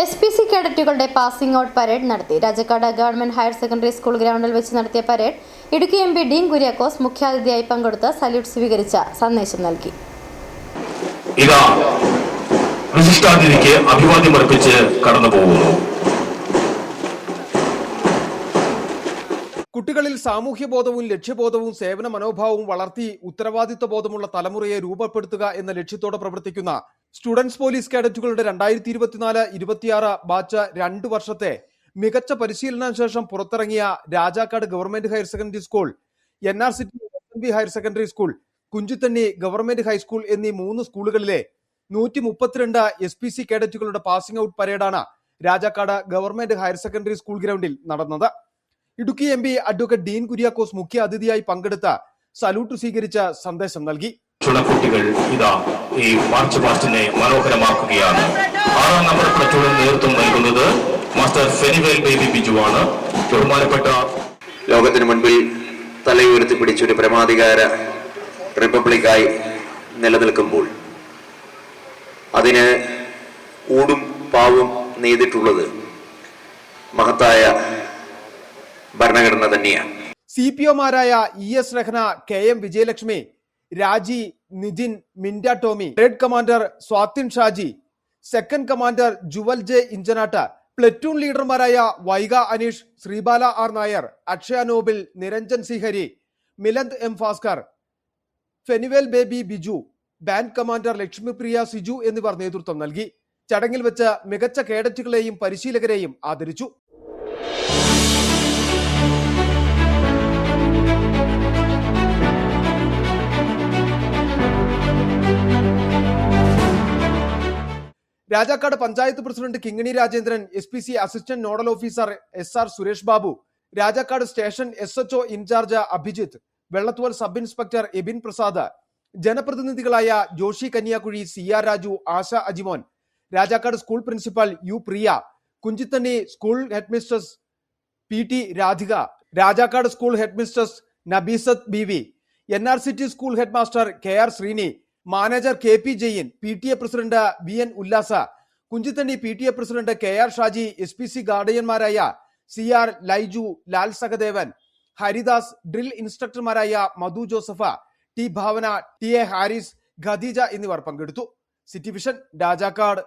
SPC കേഡറ്റുകളുടെ passing out parade നടത്തി. Rajakkad government higher secondary school ഗ്രൗണ്ടിൽ വെച്ച് നടത്തിയ പരേഡ് ഇടുക്കി MP ഡീൻ കുര്യാക്കോസ് മുഖ്യാതിഥിയായി പങ്കെടുത്ത് സല്യൂട്ട് സ്വീകരിച്ച സന്ദേശം നൽകി. വിശിഷ്ടാതിഥിക്ക് അഭിവാദ്യമർപ്പിച്ച് കടന്നുപോകുന്നു. കുട്ടികളിൽ സാമൂഹ്യബോധവും ലക്ഷ്യബോധവും സേവന മനോഭാവവും വളർത്തി ഉത്തരവാദിത്വ ബോധമുള്ള തലമുറയെ രൂപപ്പെടുത്തുക എന്ന ലക്ഷ്യത്തോടെ പ്രവർത്തിക്കുന്ന സ്റ്റുഡൻസ് പോലീസ് കേഡറ്റുകളുടെ 2024-26 ബാച്ച് 2 വർഷത്തെ മികച്ച പരിശീലന ശേഷം പുറത്തിറങ്ങിയ Rajakkad government higher secondary school, NRCT SNB higher secondary school, Kunchithanni government high school എന്നീ 3 സ്കൂളുകളിലെ 132 SPC കേഡറ്റുകളുടെ പാസിംഗ് ഔട്ട് പരേഡാണ് Rajakkad government higher secondary school ഗ്രൗണ്ടിൽ നടന്നത്. ഇടുക്കി MP അഡ്വക്കേറ്റ് ഡീൻ കുര്യാക്കോസ് മുഖ്യ അതിഥിയായി പങ്കെടുത്ത സല്യൂട്ട് സ്വീകരിച്ച സന്ദേശം നൽകി. കുട്ടികൾ ഇതാ ഈ മാർച്ച് പാസ്റ്റിനെ മനോഹരമാക്കുകയാണ്. 6ാം നമ്പർ പ്ലറ്റൂണിന് നേതൃത്വം നൽകുന്നത് മാസ്റ്റർ ഫെനിവേൽ ബേബി ബിജു ആണ്. ബഹുമാനപ്പെട്ട ലോകത്തിന് മുൻപിൽ തലയുയർത്തി പിടിച്ചൊരു പരമാധികാര റിപ്പബ്ലിക്കായി നിലനിൽക്കുമ്പോൾ അതിന് ഊടും പാവും നെയ്തിട്ടുള്ളത് മഹത്തായ ഭരണഘടന തന്നെയാണ്. CPOമാരായ ES Rahana, KM Vijayalakshmi, Raji, Nithin, Minda Tomy, grade commander Swathin Shaji, second commander Jewel J Inchanattu, platoon ലീഡർമാരായ Vaiga Aneesh, Sreebala R Nair, Akshaya Nobil, Niranjan C Hari, Miland M Bhaskar, Fenivel Baby Biju, band commander Lakshmipriya Siju എന്നിവർ നേതൃത്വം നൽകി. ചടങ്ങിൽ വെച്ച് മികച്ച കേഡറ്റുകളെയും പരിശീലകരെയും ആദരിച്ചു. Rajakkad panchayat president Kingini Rajendran, SPC assistant nodal officer SR Suresh Babu, Rajakkad station SHO in charge Abhijith, Vellathol sub inspector Ebin Prasad, ജനപ്രതിനിധികളായ Joshi Kanyakuzhi, CR Raju, Asha Ajimon, Rajakkad school principal U Priya, Kunchithanni school headmistress PT Radhika, Rajakkad school headmistress Nabeesath BV, NRCT school head master KR Sreeni, manager KP Jain, PTA president VN Ullasa, Kunchithanni PTA president KR Shaji, SPC ഗാർഡിയന്മാരായ CR Laiju, Lal Sahadevan, Haridas, drill ഇൻസ്ട്രക്ടർമാരായ Madhu Joseph, T Bhavana, TA Haris, Khadija എന്നിവർ പങ്കെടുത്തു. City Vision, Rajakkad.